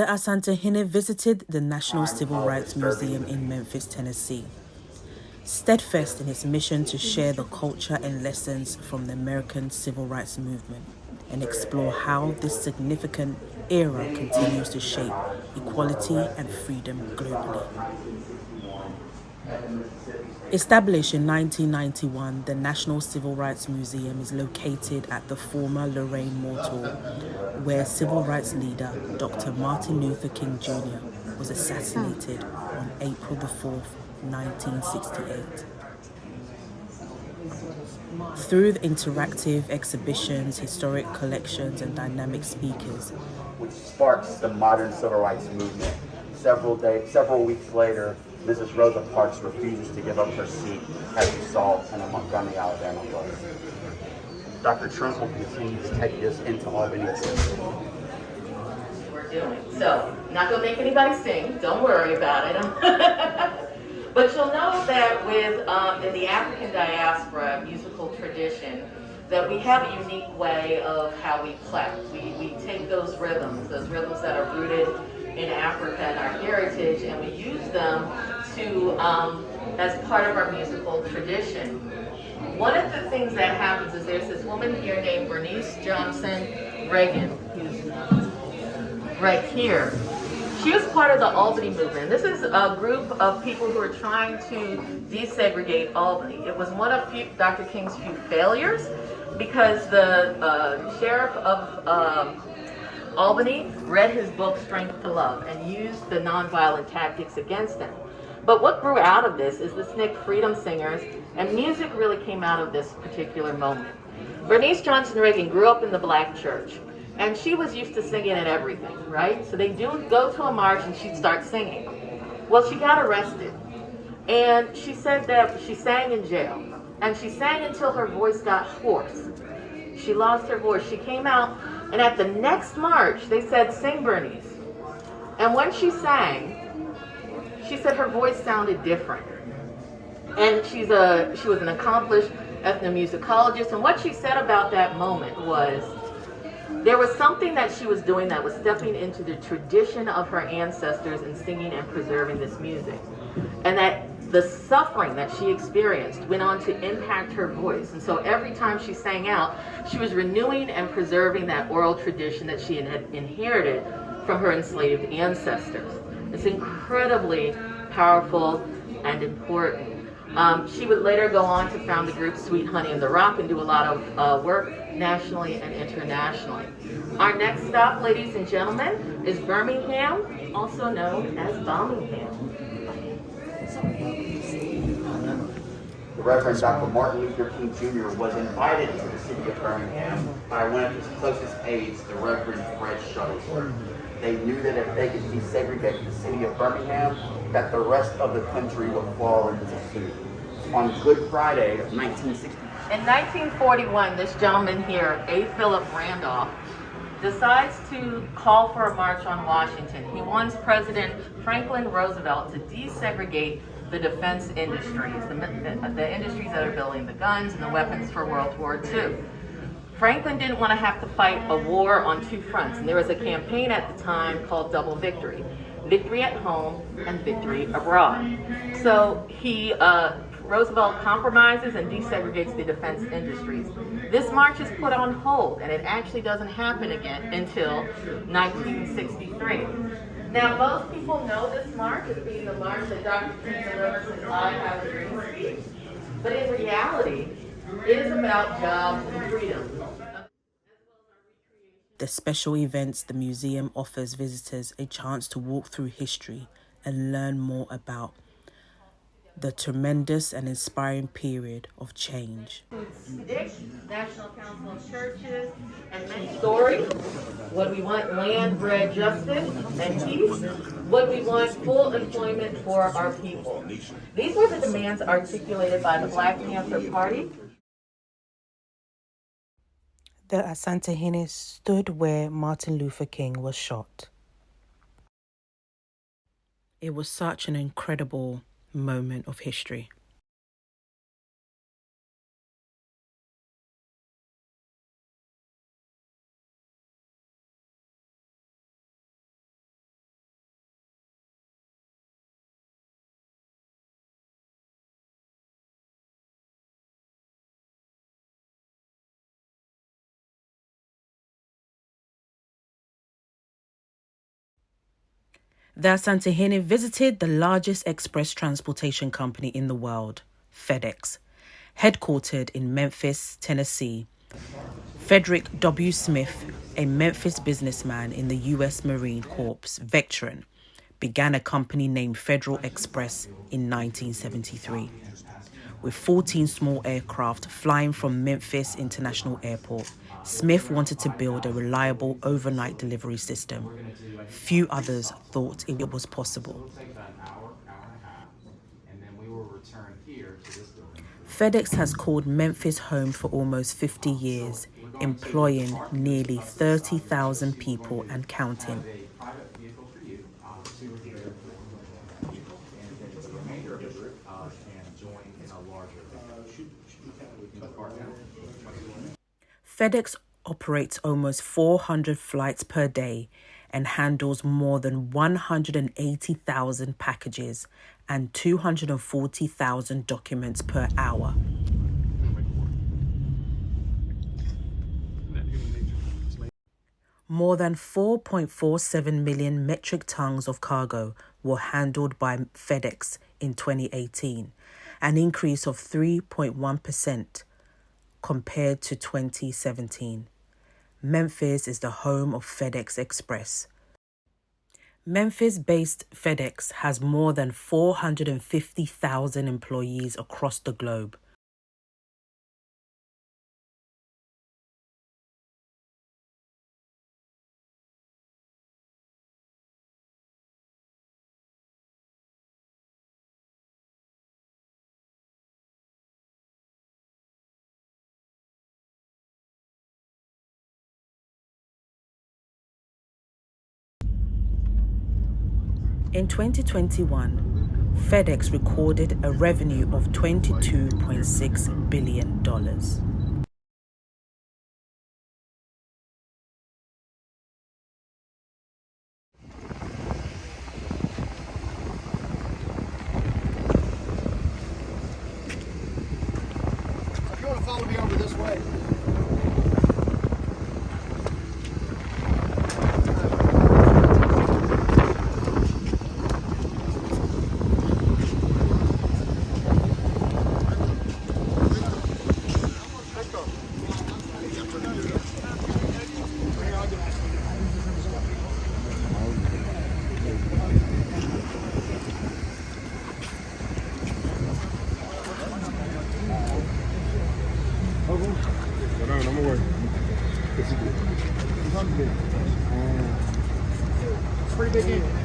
The Asantehene visited the National Civil Rights Museum in Memphis, Tennessee, steadfast in its mission to share the culture and lessons from the American Civil Rights Movement and explore how this significant era continues to shape equality and freedom globally. Established in 1991, the National Civil Rights Museum is located at the former Lorraine Mortal, where civil rights leader Dr. Martin Luther King Jr. was assassinated on April the 4th, 1968. Through the interactive exhibitions, historic collections, and dynamic speakers, which sparks the modern civil rights movement. Several weeks later, Mrs. Rosa Parks refuses to give up her seat, as we saw in a Montgomery, Alabama bus. Dr. Trump will continue to take this into Albany. We're doing. So, not going to make anybody sing. Don't worry about it. But you'll know that with in the African diaspora musical tradition, that we have a unique way of how we clap. We take those rhythms that are rooted in Africa and our heritage, and we use them to as part of our musical tradition. One of the things that happens is there's this woman here named Bernice Johnson Reagan, who's right here. She was part of the Albany movement. This is a group of people who are trying to desegregate Albany. It was one of Dr. King's few failures because the sheriff of Albany read his book, Strength to Love, and used the nonviolent tactics against him. But what grew out of this is the SNCC Freedom Singers, and music really came out of this particular moment. Bernice Johnson Reagan grew up in the black church, and she was used to singing at everything, right? So they do go to a march and she'd start singing. Well, she got arrested, and she said that she sang in jail, and she sang until her voice got hoarse. She lost her voice. She came out, and at the next march, they said, "Sing, Bernice." And when she sang, she said her voice sounded different. And she was an accomplished ethnomusicologist, and what she said about that moment was, there was something that she was doing that was stepping into the tradition of her ancestors and singing and preserving this music. And that the suffering that she experienced went on to impact her voice. And so every time she sang out, she was renewing and preserving that oral tradition that she had inherited from her enslaved ancestors. It's incredibly powerful and important. She would later go on to found the group Sweet Honey and the Rock and do a lot of work nationally and internationally. Our next stop, ladies and gentlemen, is Birmingham, also known as Birmingham. The Reverend Dr. Martin Luther King Jr. was invited to the city of Birmingham by one of his closest aides, the Reverend Fred Shuttlesworth. They knew that if they could desegregate the city of Birmingham, that the rest of the country would fall into suit. On Good Friday of 1960. In 1941, this gentleman here, A. Philip Randolph, decides to call for a march on Washington. He wants President Franklin Roosevelt to desegregate the defense industries, the industries that are building the guns and the weapons for World War II. Franklin didn't want to have to fight a war on two fronts, and there was a campaign at the time called Double Victory. Victory at home and victory abroad. So Roosevelt compromises and desegregates the defense industries. This march is put on hold, and it actually doesn't happen again until 1963. Now, most people know this march as being the march that Dr. King delivers his I Have a Dream speech, but in reality, it is about jobs and freedom. The special events, the museum offers visitors a chance to walk through history and learn more about the tremendous and inspiring period of change. STAX, National Council of Churches, and many stories. What we want, land, bread, justice, and peace. What we want, full employment for our people. These were the demands articulated by the Black Panther Party. The Asantehene stood where Martin Luther King was shot. It was such an incredible moment of history. The Asantehene visited the largest express transportation company in the world, FedEx, headquartered in Memphis, Tennessee. Frederick W. Smith, a Memphis businessman in the U.S. Marine Corps veteran, began a company named Federal Express in 1973. With 14 small aircraft flying from Memphis International Airport, Smith wanted to build a reliable overnight delivery system. Few others thought it was possible. FedEx has called Memphis home for almost 50 years, employing nearly 30,000 people and counting. FedEx operates almost 400 flights per day and handles more than 180,000 packages and 240,000 documents per hour. More than 4.47 million metric tons of cargo were handled by FedEx in 2018, an increase of 3.1% compared to 2017. Memphis is the home of FedEx Express. Memphis-based FedEx has more than 450,000 employees across the globe. In 2021, FedEx recorded a revenue of $22.6 billion. If you want to follow me over this way. Pretty big engine.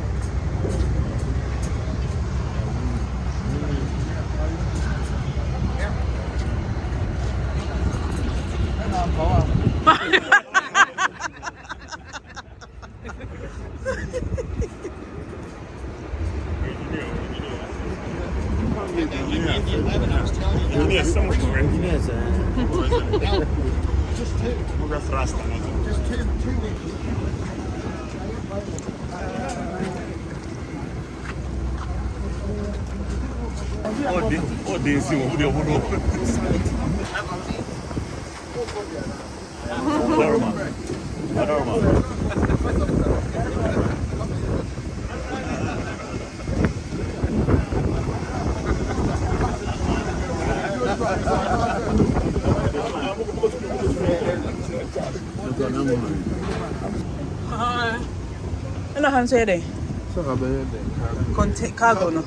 Ano han say there? Cargo no.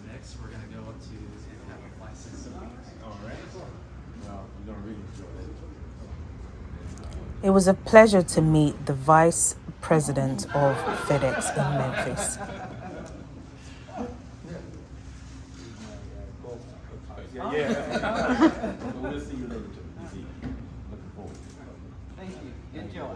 Next, we're going to go to have a flight system. All right. Well, I'm going to read it. It was a pleasure to meet the Vice President of FedEx in Memphis. We'll see you later. Looking forward. Thank you. Enjoy.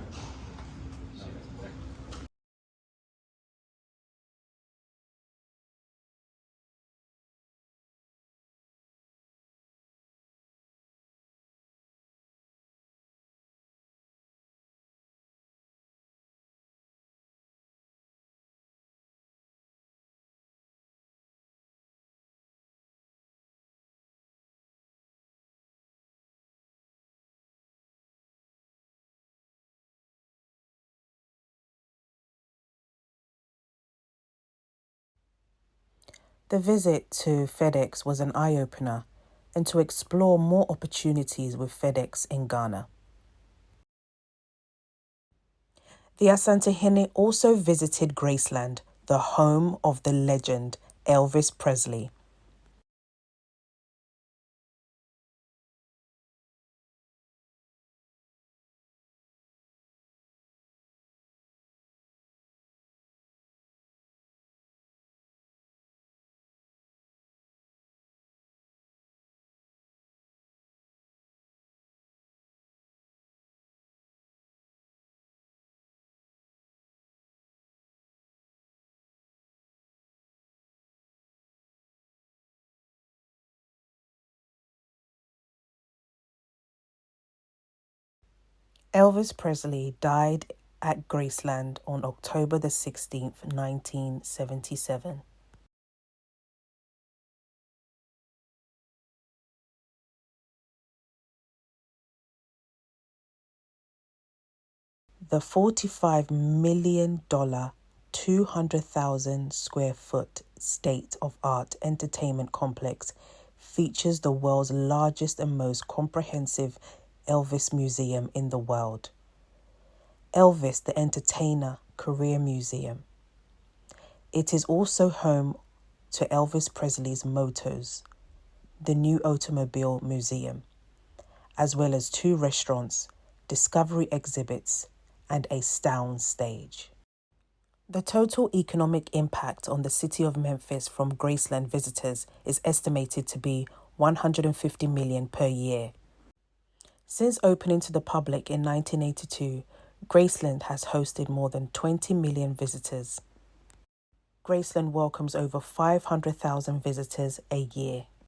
The visit to FedEx was an eye-opener and to explore more opportunities with FedEx in Ghana. The Asantehene also visited Graceland, the home of the legend Elvis Presley. Elvis Presley died at Graceland on October the 16th, 1977. The $45 million, 200,000 square foot state-of-art entertainment complex features the world's largest and most comprehensive Elvis Museum in the world. Elvis the Entertainer Career Museum. It is also home to Elvis Presley's Motors, the new automobile museum, as well as 2 restaurants, discovery exhibits, and a sound stage. The total economic impact on the City of Memphis from Graceland visitors is estimated to be $150 million per year. Since opening to the public in 1982, Graceland has hosted more than 20 million visitors. Graceland welcomes over 500,000 visitors a year.